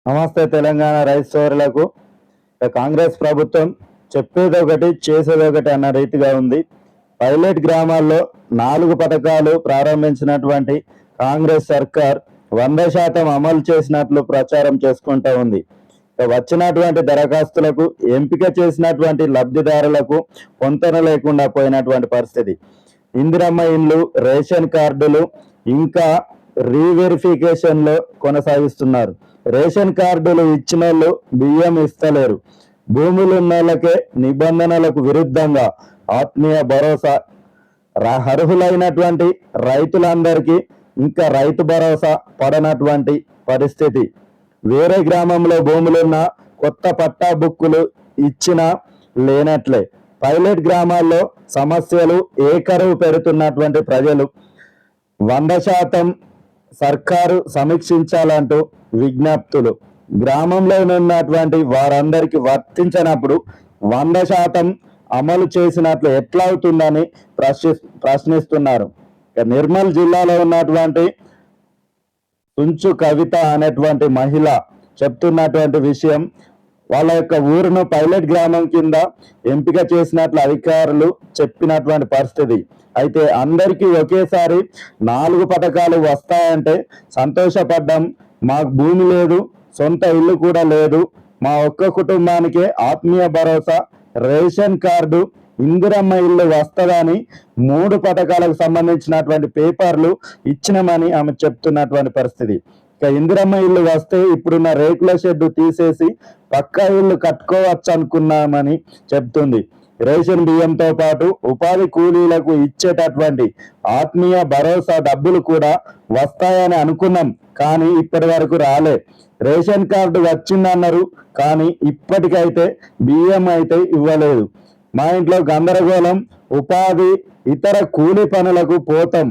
నమస్తే తెలంగాణ రైతు సోదరులకు. కాంగ్రెస్ ప్రభుత్వం చెప్పేది ఒకటి చేసేది ఒకటి అన్న రీతిగా ఉంది. పైలట్ గ్రామాల్లో 4 పథకాలు ప్రారంభించినటువంటి కాంగ్రెస్ సర్కార్ 100% అమలు చేసినట్లు ప్రచారం చేసుకుంటూ ఉంది. వచ్చినటువంటి దరఖాస్తులకు ఎంపిక చేసినటువంటి లబ్ధిదారులకు పొంతన లేకుండా పోయినటువంటి పరిస్థితి. ఇందిరమ్మ ఇండ్లు, రేషన్ కార్డులు ఇంకా రీవెరిఫికేషన్లో కొనసాగిస్తున్నారు. రేషన్ కార్డులు ఇచ్చిన వాళ్ళు బియ్యం ఇస్తలేరు. భూములు ఉన్న వాళ్ళకే నిబంధనలకు విరుద్ధంగా ఆత్మీయ భరోసా అర్హులైనటువంటి రైతులందరికీ ఇంకా రైతు భరోసా పడనటువంటి పరిస్థితి. వేరే గ్రామంలో భూములున్న కొత్త పట్టా బుక్కులు ఇచ్చినా లేనట్లే. పైలట్ గ్రామాల్లో సమస్యలు ఏకరువు పెడుతున్నటువంటి ప్రజలు 100% సర్కారు సమీక్షించాలంటూ విజ్ఞప్తులు. గ్రామంలో ఉన్నటువంటి వారందరికీ వర్తించినప్పుడు 100% అమలు చేసినట్లు ఎట్లా అవుతుందని ప్రశ్నిస్తున్నారు. నిర్మల్ జిల్లాలో ఉన్నటువంటి తుంచు కవిత అనేటువంటి మహిళ చెప్తున్నటువంటి విషయం, వాళ్ళ యొక్క ఊరును పైలట్ గ్రామం కింద ఎంపిక చేసినట్లు అధికారులు చెప్పినటువంటి పరిస్థితి. అయితే అందరికీ ఒకేసారి 4 పథకాలు వస్తాయంటే సంతోషపడ్డాం. మాకు భూమి లేదు, సొంత ఇల్లు కూడా లేదు, మా ఒక్క కుటుంబానికే ఆత్మీయ భరోసా, రేషన్ కార్డు, ఇందిరమ్మ ఇల్లు వస్తుందని 3 పథకాలకు సంబంధించినటువంటి పేపర్లు ఇచ్చినామని ఆమె చెప్తున్నటువంటి పరిస్థితి. ఇక ఇందిరమ్మ ఇల్లు వస్తే ఇప్పుడున్న రేకుల షెడ్డు తీసేసి పక్కా ఇల్లు కట్టుకోవచ్చు అనుకున్నామని చెప్తుంది. రేషన్ బియ్యంతో పాటు ఉపాధి కూలీలకు ఇచ్చేటటువంటి ఆత్మీయ భరోసా డబ్బులు కూడా వస్తాయని అనుకున్నాం, కానీ ఇప్పటి వరకు రాలే. రేషన్ కార్డు వచ్చిందన్నారు, కానీ ఇప్పటికైతే బియ్యం అయితే ఇవ్వలేదు. మా ఇంట్లో గందరగోళం, ఉపాధి ఇతర కూలి పనులకు పోతాం.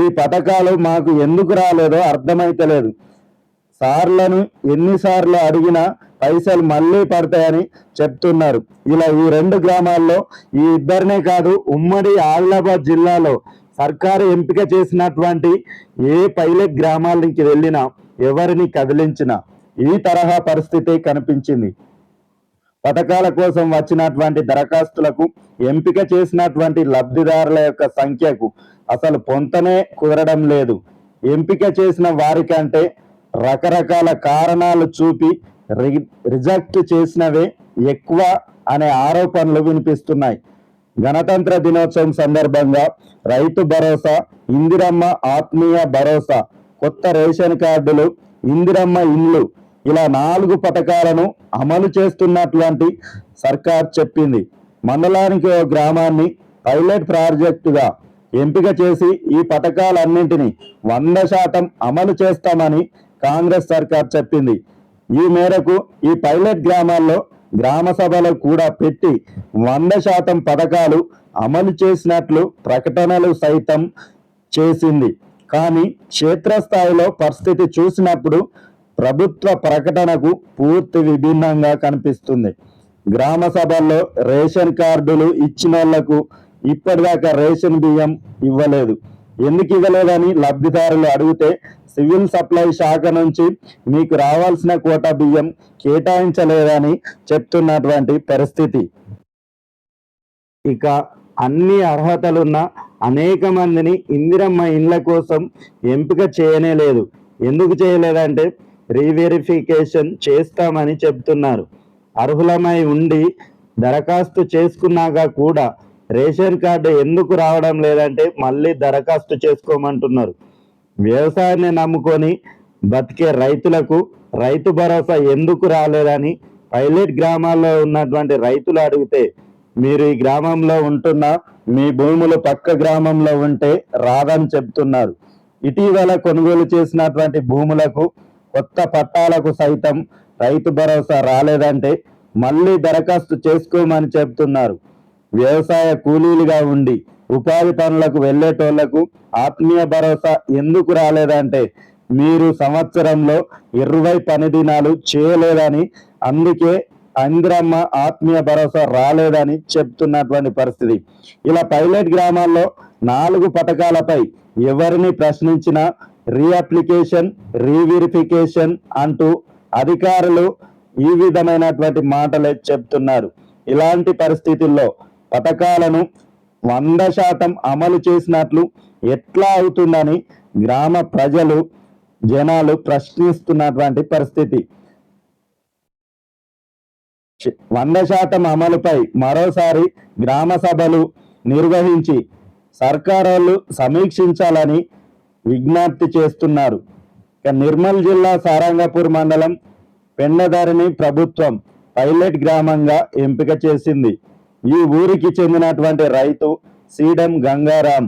ఈ పథకాలు మాకు ఎందుకు రాలేదో అర్థమైతలేదు. సార్లను ఎన్నిసార్లు అడిగినా పైసలు మళ్ళీ పడతాయని చెప్తున్నారు. ఇలా ఈ 2 గ్రామాల్లో ఈ ఇద్దరినే కాదు, ఉమ్మడి ఆదిలాబాద్ జిల్లాలో సర్కారు ఎంపిక చేసినటువంటి ఏ పైలట్ గ్రామాలకి వెళ్ళినా ఎవరిని కదిలించినా ఈ తరహా పరిస్థితి కనిపించింది. పథకాల కోసం వచ్చినటువంటి దరఖాస్తులకు ఎంపిక చేసినటువంటి లబ్ధిదారుల యొక్క సంఖ్యకు అసలు పొంతనే కుదరడం లేదు. ఎంపిక చేసిన వారికంటే రకరకాల కారణాలు చూపి రిజెక్ట్ చేసినవే ఎక్కువ అనే ఆరోపణలు వినిపిస్తున్నాయి. గణతంత్ర దినోత్సవం సందర్భంగా రైతు భరోసా, ఇందిరమ్మ ఆత్మీయ భరోసా, కొత్త రేషన్ కార్డులు, ఇందిరమ్మ ఇండ్లు ఇలా 4 పథకాలను అమలు చేస్తున్నటువంటి సర్కార్ చెప్పింది. మండలానికి ఓ గ్రామాన్ని పైలట్ ప్రాజెక్టుగా ఎంపిక చేసి ఈ పథకాలన్నింటినీ 100% అమలు చేస్తామని కాంగ్రెస్ సర్కార్ చెప్పింది. ఈ మేరకు ఈ పైలట్ గ్రామాల్లో గ్రామ సభలు కూడా పెట్టి 100% పథకాలు అమలు చేసినట్లు ప్రకటనలు సైతం చేసింది. కానీ క్షేత్రస్థాయిలో పరిస్థితి చూసినప్పుడు ప్రభుత్వ ప్రకటనకు పూర్తి విభిన్నంగా కనిపిస్తుంది. గ్రామ సభల్లో రేషన్ కార్డులు ఇచ్చిన వాళ్లకు ఇప్పటిదాకా రేషన్ బియ్యం ఇవ్వలేదు. ఎందుకు ఇవ్వలేదని లబ్ధిదారులు అడిగితే సివిల్ సప్లై శాఖ నుంచి మీకు రావాల్సిన కోటా బియ్యం కేటాయించలేదని చెప్తున్నటువంటి పరిస్థితి. ఇక అన్ని అర్హతలున్న అనేక మందిని ఇందిరమ్మ ఇండ్ల కోసం ఎంపిక చేయనే లేదు. ఎందుకు చేయలేదంటే రీవెరిఫికేషన్ చేస్తామని చెప్తున్నారు. అర్హులమై ఉండి దరఖాస్తు చేసుకున్నాక కూడా రేషన్ కార్డు ఎందుకు రావడం లేదంటే మళ్ళీ దరఖాస్తు చేసుకోమంటున్నారు. వ్యవసాయాన్ని నమ్ముకొని బతికే రైతులకు రైతు భరోసా ఎందుకు రాలేదని పైలట్ గ్రామాల్లో ఉన్నటువంటి రైతులు అడిగితే, మీరు ఈ గ్రామంలో ఉంటున్నా మీ భూములు పక్క గ్రామంలో ఉంటే రాదని చెప్తున్నారు. ఇటీవల కొనుగోలు చేసినటువంటి భూములకు కొత్త పట్టాలకు సైతం రైతు భరోసా రాలేదంటే మళ్ళీ దరఖాస్తు చేసుకోమని చెప్తున్నారు. వ్యవసాయ కూలీలుగా ఉండి ఉపాధి పనులకు వెళ్ళేటోళ్లకు ఆత్మీయ భరోసా ఎందుకు రాలేదంటే మీరు సంవత్సరంలో 20 పని దినాలు చేయలేదని, అందుకే ఇందిరమ్మ ఆత్మీయ భరోసా రాలేదని చెప్తున్నటువంటి పరిస్థితి. ఇలా పైలట్ గ్రామాల్లో 4 పథకాలపై ఎవరిని ప్రశ్నించినా రీఅప్లికేషన్, రీవెరిఫికేషన్ అంటూ అధికారులు ఈ విధమైనటువంటి మాటలే చెప్తున్నారు. ఇలాంటి పరిస్థితుల్లో పథకాలను 100% అమలు చేసినట్లు ఎట్లా అవుతుందని గ్రామ ప్రజలు జనాలు ప్రశ్నిస్తున్నటువంటి పరిస్థితి. 100% అమలుపై మరోసారి గ్రామ సభలు నిర్వహించి సర్కారోళ్ళు సమీక్షించాలని విజ్ఞప్తి చేస్తున్నారు. నిర్మల్ జిల్లా సారంగపూర్ మండలం పెండదారిని ప్రభుత్వం పైలట్ గ్రామంగా ఎంపిక చేసింది. ఈ ఊరికి చెందినటువంటి రైతు సీడం గంగారాం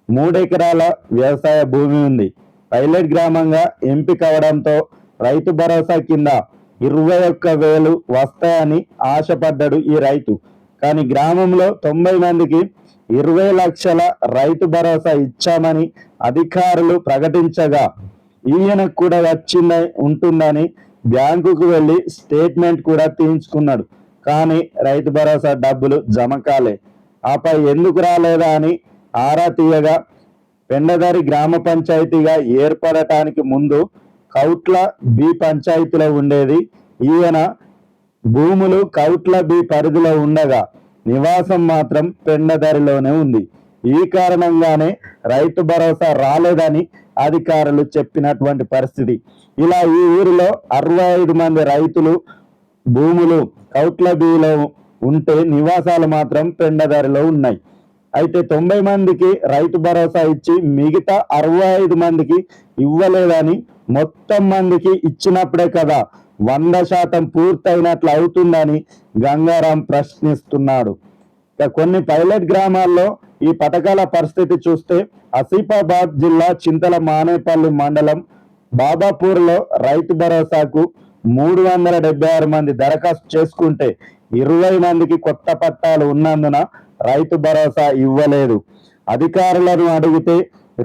3 ఎకరాల వ్యవసాయ భూమి ఉంది. పైలట్ గ్రామంగా ఎంపిక అవడంతో రైతు భరోసా కింద 21,000 వస్తాయని ఆశపడ్డాడు ఈ రైతు. కానీ గ్రామంలో 90 మందికి 20 లక్షల రైతు భరోసా ఇచ్చామని అధికారులు ప్రకటించగా ఈయనకు కూడా ఉంటుందని బ్యాంకుకు వెళ్ళి స్టేట్మెంట్ కూడా తీయించుకున్నాడు. కానీ రైతు భరోసా డబ్బులు జమ కాలే. ఆపై ఎందుకు రాలేదా అని ఆరా తీయగా పెండదారి గ్రామ పంచాయతీగా ఏర్పడటానికి ముందు కౌట్ల బి పంచాయతీలో ఉండేది. ఈయన భూములు కౌట్ల బి పరిధిలో ఉండగా నివాసం మాత్రం పెండదారిలోనే ఉంది. ఈ కారణంగానే రైతు భరోసా రాలేదని అధికారులు చెప్పినటువంటి పరిస్థితి. ఇలా ఈ ఊరిలో 65 మంది రైతులు భూములు కౌట్ల బిలో ఉంటే నివాసాలు మాత్రం పెండదారిలో ఉన్నాయి. అయితే 90 మందికి రైతు భరోసా ఇచ్చి మిగతా 65 మందికి ఇవ్వలేదని, మొత్తం మందికి ఇచ్చినప్పుడే కదా 100% పూర్తయినట్లు అవుతుందని గంగారాం ప్రశ్నిస్తున్నాడు. కొన్ని పైలట్ గ్రామాల్లో ఈ పథకాల పరిస్థితి చూస్తే ఆసిఫాబాద్ జిల్లా చింతల మానేపల్లి మండలం బాబాపూర్లో రైతు భరోసాకు 376 మంది దరఖాస్తు చేసుకుంటే 20 మందికి కొత్త పట్టాలు ఉన్నందున రైతు భరోసా ఇవ్వలేదు. అధికారులను అడిగితే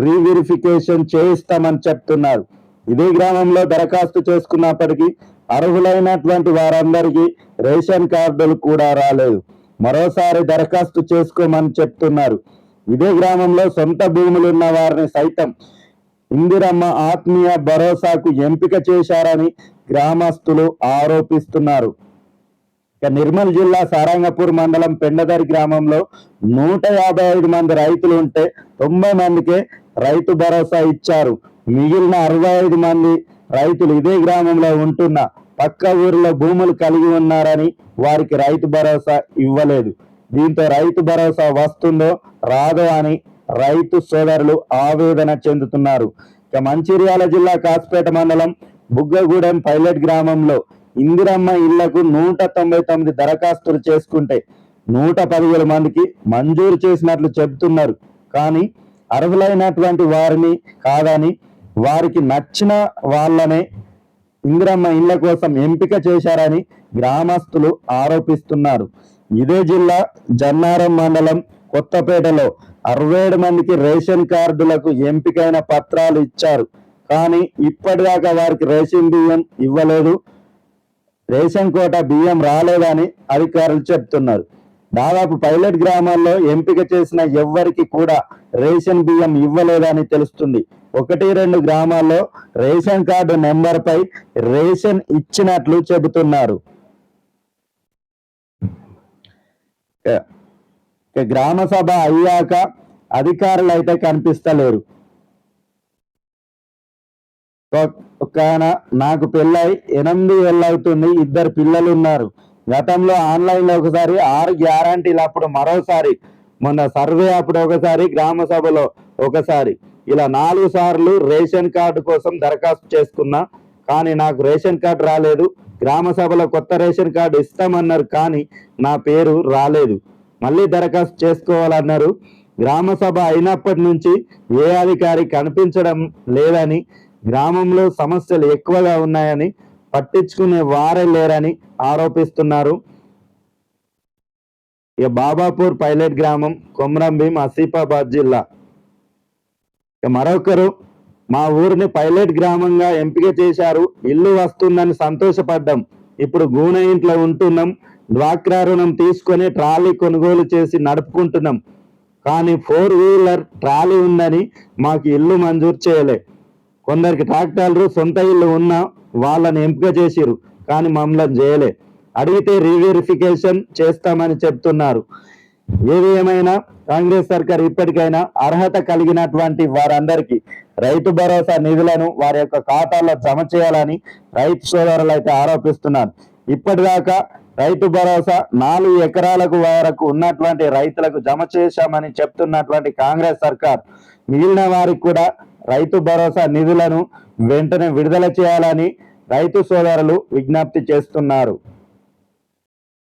రీవెరిఫికేషన్ చేయిస్తామని చెప్తున్నారు. ఇదే గ్రామంలో దరఖాస్తు చేసుకున్నప్పటికీ అర్హులైనటువంటి వారందరికీ రేషన్ కార్డులు కూడా రాలేదు. మరోసారి దరఖాస్తు చేసుకోమని చెప్తున్నారు. ఇదే గ్రామంలో సొంత భూములున్న వారిని సైతం ఇందిరమ్మ ఆత్మీయ భరోసాకు ఎంపిక చేశారని గ్రామస్తులు ఆరోపిస్తున్నారు. నిర్మల్ జిల్లా సారంగపూర్ మండలం పెండదారి గ్రామంలో 155 మంది రైతులు ఉంటే 90 మందికే రైతు భరోసా ఇచ్చారు. మిగిలిన 65 మంది రైతులు ఇదే గ్రామంలో ఉంటున్న పక్క ఊరిలో భూములు కలిగి ఉన్నారని వారికి రైతు భరోసా ఇవ్వలేదు. దీంతో రైతు భరోసా వస్తుందో రాదో అని రైతు సోదరులు ఆవేదన చెందుతున్నారు. మంచిర్యాల జిల్లా కాసిపేట మండలం బుగ్గగూడెం పైలట్ గ్రామంలో ఇందిరమ్మ ఇళ్లకు 199 దరఖాస్తులు చేసుకుంటే 117 మందికి మంజూరు చేసినట్లు చెబుతున్నారు. కానీ అర్హులైనటువంటి వారిని కాదని వారికి నచ్చిన వాళ్ళనే ఇందిరమ్మ ఇళ్ల కోసం ఎంపిక చేశారని గ్రామస్తులు ఆరోపిస్తున్నారు. ఇదే జిల్లా జన్నారం మండలం కొత్తపేటలో 67 మందికి రేషన్ కార్డులకు ఎంపికైన పత్రాలు ఇచ్చారు. కానీ ఇప్పటిదాకా వారికి రేషన్ బియ్యం ఇవ్వలేదు, రేషన్ కోట బియ్యం రాలేదని అధికారులు చెప్తున్నారు. దాదాపు పైలట్ గ్రామాల్లో ఎంపిక చేసిన ఎవ్వరికి కూడా రేషన్ బియ్యం ఇవ్వలేదని తెలుస్తుంది. 1-2 గ్రామాల్లో రేషన్ కార్డు నెంబర్ పై రేషన్ ఇచ్చినట్లు చెబుతున్నారు. గ్రామ సభ అయ్యాక అధికారులు అయితే కనిపిస్తలేరు. నాకు పెళ్ళై 8 ఏళ్ళు అవుతుంది, 2 పిల్లలు ఉన్నారు. గతంలో ఆన్లైన్ లో ఒకసారి 6 గ్యారంటీలు, అప్పుడు మరోసారి మొన్న సర్వే అప్పుడు ఒకసారి, గ్రామ సభలో ఒకసారి, ఇలా 4 సార్లు రేషన్ కార్డు కోసం దరఖాస్తు చేసుకున్నా. కానీ నాకు రేషన్ కార్డు రాలేదు. గ్రామ సభలో కొత్త రేషన్ కార్డు ఇస్తామన్నారు, కానీ నా పేరు రాలేదు. మళ్ళీ దరఖాస్తు చేసుకోవాలన్నారు. గ్రామ సభ అయినప్పటి నుంచి ఏ అధికారి కనిపించడం లేదని, గ్రామంలో సమస్యలు ఎక్కువగా ఉన్నాయని, పట్టించుకునే వారే లేరని ఆరోపిస్తున్నారు. బాబాపూర్ పైలట్ గ్రామం కొమరంభీం ఆసిఫాబాద్ జిల్లా. మరొకరు మా ఊరిని పైలట్ గ్రామంగా ఎంపిక చేశారు, ఇల్లు వస్తుందని సంతోషపడ్డాం, ఇప్పుడు గూనె ఇంట్లో ఉంటున్నాం, డ్వాక్రా రుణం తీసుకొని ట్రాలీ కొనుగోలు చేసి నడుపుకుంటున్నాం. కానీ 4 వీలర్ ట్రాలీ ఉందని మాకు ఇల్లు మంజూరు చేయలే. కొందరికి ట్రాక్టర్లు సొంత ఇల్లు ఉన్నా వాళ్ళని ఎంపిక చేసిరు, కానీ మమ్మల్ని చేయలే. అడిగితే రీవెరిఫికేషన్ చేస్తామని చెప్తున్నారు. ఏది ఏమైనా కాంగ్రెస్ సర్కార్ ఇప్పటికైనా అర్హత కలిగినటువంటి వారందరికీ రైతు భరోసా నిధులను వారి యొక్క ఖాతాల్లో జమ చేయాలని రైతు సోదరులు అయితే ఆరోపిస్తున్నారు. ఇప్పటిదాకా రైతు భరోసా 4 ఎకరాలకు వరకు ఉన్నటువంటి రైతులకు జమ చేశామని చెప్తున్నటువంటి కాంగ్రెస్ సర్కార్ మిగిలిన వారికి కూడా రైతు భరోసా నిధులను వెంటనే విడుదల చేయాలని రైతు సోదరులు విజ్ఞప్తి చేస్తున్నారు.